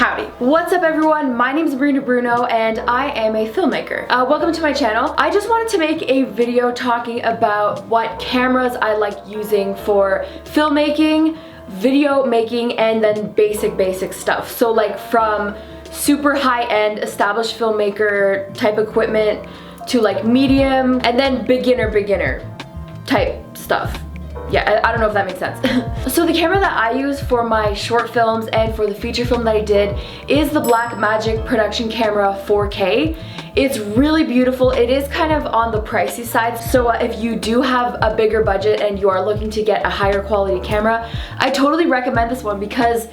Howdy. What's up everyone? My name is Bruno and I am a filmmaker. Welcome to my channel. I just wanted to make a video talking about what cameras I like using for filmmaking, video making, and then basic stuff. So like from super high-end established filmmaker type equipment to like medium and then beginner type stuff. Yeah, I don't know if that makes sense. So the camera that I use for my short films and for the feature film that I did is the Blackmagic production camera 4K. It's really beautiful. It is kind of on the pricey side, so if you do have a bigger budget and you are looking to get a higher quality camera, I totally recommend this one because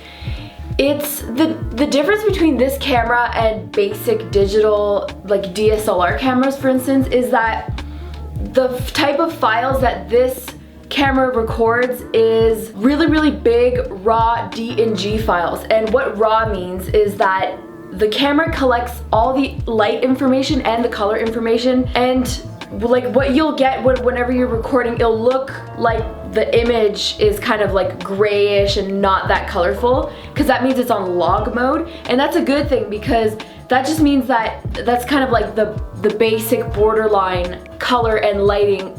it's the difference between this camera and basic digital like DSLR cameras, for instance, is that the type of files that this camera records is really big raw D&G files. And what raw means is that the camera collects all the light information and the color information, and like what you'll get whenever you're recording, it'll look like the image is kind of like grayish and not that colorful, because that means it's on log mode. And that's a good thing because that just means that that's kind of like the basic borderline color and lighting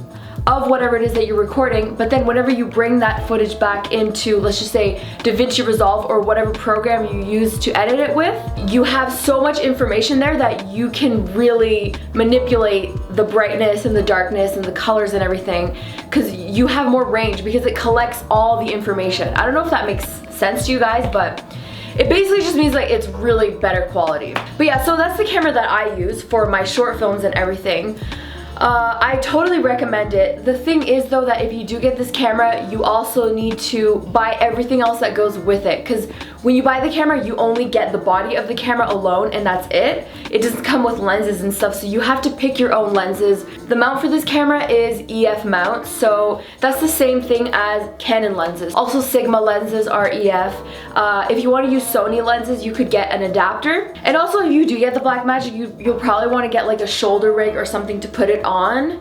of whatever it is that you're recording. But then whenever you bring that footage back into, let's just say, DaVinci Resolve or whatever program you use to edit it with, you have so much information there that you can really manipulate the brightness and the darkness and the colors and everything, because you have more range because it collects all the information. I don't know if that makes sense to you guys, but it basically just means like it's really better quality. But yeah, so that's the camera that I use for my short films and everything. I totally recommend it. The thing is though that if you do get this camera, you also need to buy everything else that goes with it, because when you buy the camera, you only get the body of the camera alone and that's it. It doesn't come with lenses and stuff, so you have to pick your own lenses. The mount for this camera is EF mount, so that's the same thing as Canon lenses. Also Sigma lenses are EF. If you want to use Sony lenses, you could get an adapter. And also if you do get the Blackmagic, you'll probably want to get like a shoulder rig or something to put it on.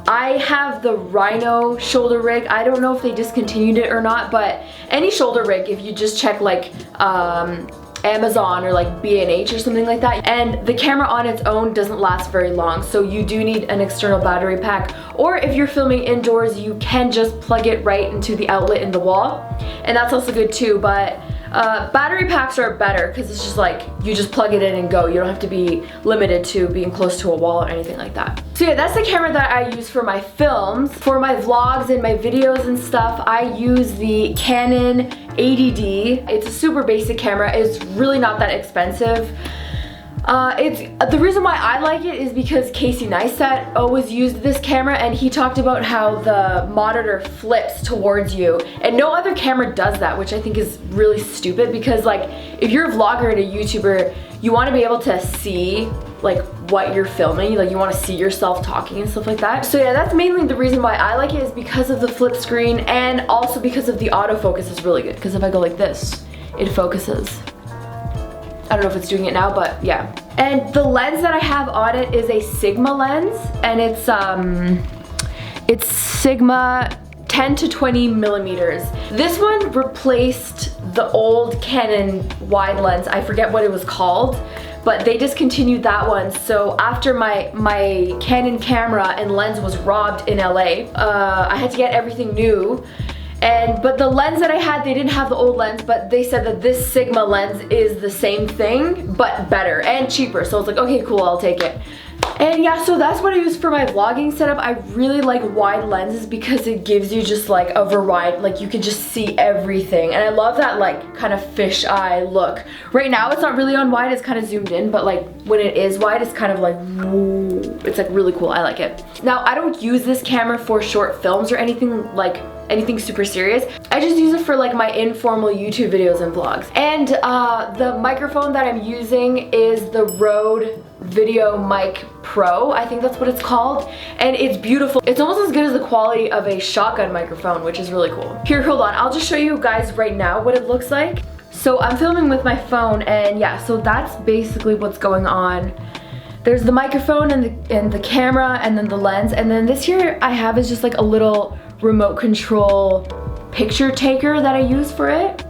I have the Rhino shoulder rig. I don't know if they discontinued it or not, but any shoulder rig, if you just check like Amazon or like B&H or something like that, and the camera on its own doesn't last very long, so you do need an external battery pack. Or if you're filming indoors, you can just plug it right into the outlet in the wall, and that's also good too. But battery packs are better because it's just like you just plug it in and go. You don't have to be limited to being close to a wall or anything like that. So yeah, that's the camera that I use for my films. For my vlogs and my videos and stuff, I use the Canon 80D. It's a super basic camera. It's really not that expensive. The reason why I like it is because Casey Neistat always used this camera, and he talked about how the monitor flips towards you, and no other camera does that, which I think is really stupid, because like if you're a vlogger and a YouTuber, you want to be able to see like what you're filming, like you want to see yourself talking and stuff like that. So yeah, that's mainly the reason why I like it, is because of the flip screen, and also because of the autofocus is really good, because if I go like this, it focuses. I don't know if it's doing it now, but yeah. And the lens that I have on it is a Sigma lens, and it's Sigma 10 to 20 millimeters. This one replaced the old Canon wide lens. I forget what it was called, but they discontinued that one. So after my Canon camera and lens was robbed in LA, I had to get everything new. But the lens that I had, they didn't have the old lens, but they said that this Sigma lens is the same thing, but better and cheaper. So I was like, okay, cool, I'll take it. And yeah, so that's what I use for my vlogging setup. I really like wide lenses because it gives you just like a variety, like you can just see everything. And I love that like kind of fisheye look. Right now it's not really on wide, it's kind of zoomed in, but like when it is wide, it's kind of like, whoa, it's like really cool. I like it. Now I don't use this camera for short films or anything super serious. I just use it for like my informal YouTube videos and vlogs. And the microphone that I'm using is the Rode Video Mic Pro. I think that's what it's called. And it's beautiful. It's almost as good as the quality of a shotgun microphone, which is really cool. Here, hold on. I'll just show you guys right now what it looks like. So I'm filming with my phone, and yeah, so that's basically what's going on. There's the microphone and the camera and then the lens, and then this here I have is just like a little remote control picture taker that I use for it.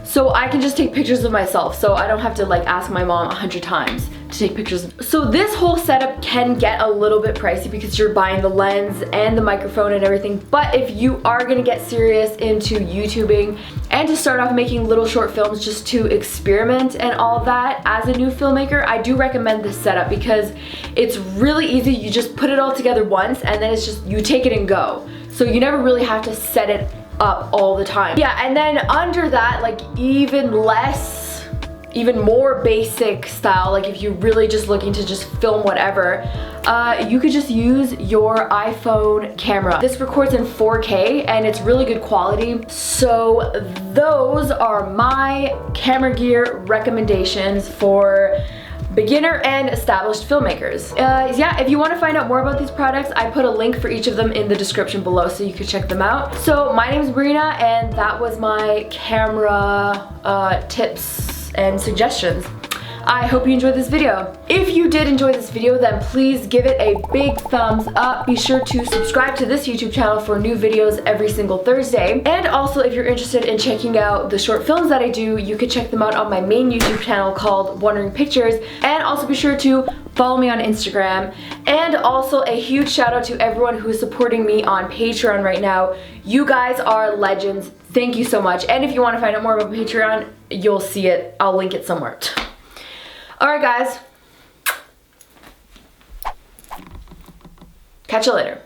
so I can just take pictures of myself, so I don't have to like ask my mom 100 times to take pictures. So this whole setup can get a little bit pricey because you're buying the lens and the microphone and everything, but if you are gonna get serious into YouTubing and to start off making little short films just to experiment and all that as a new filmmaker, I do recommend this setup because it's really easy. You just put it all together once and then it's just, you take it and go. So you never really have to set it up all the time. Yeah, and then under that, like even more basic style, like if you're really just looking to just film whatever, you could just use your iPhone camera. This records in 4K and it's really good quality. So those are my camera gear recommendations for beginner and established filmmakers. Yeah, if you want to find out more about these products, I put a link for each of them in the description below so you can check them out. So my name is Brina and that was my camera tips and suggestions. I hope you enjoyed this video. If you did enjoy this video, then please give it a big thumbs up. Be sure to subscribe to this YouTube channel for new videos every single Thursday. And also, if you're interested in checking out the short films that I do, you can check them out on my main YouTube channel called Wandering Pictures. And also be sure to follow me on Instagram. And also a huge shout out to everyone who is supporting me on Patreon right now. You guys are legends. Thank you so much. And if you want to find out more about Patreon, you'll see it. I'll link it somewhere. Alright guys, catch you later.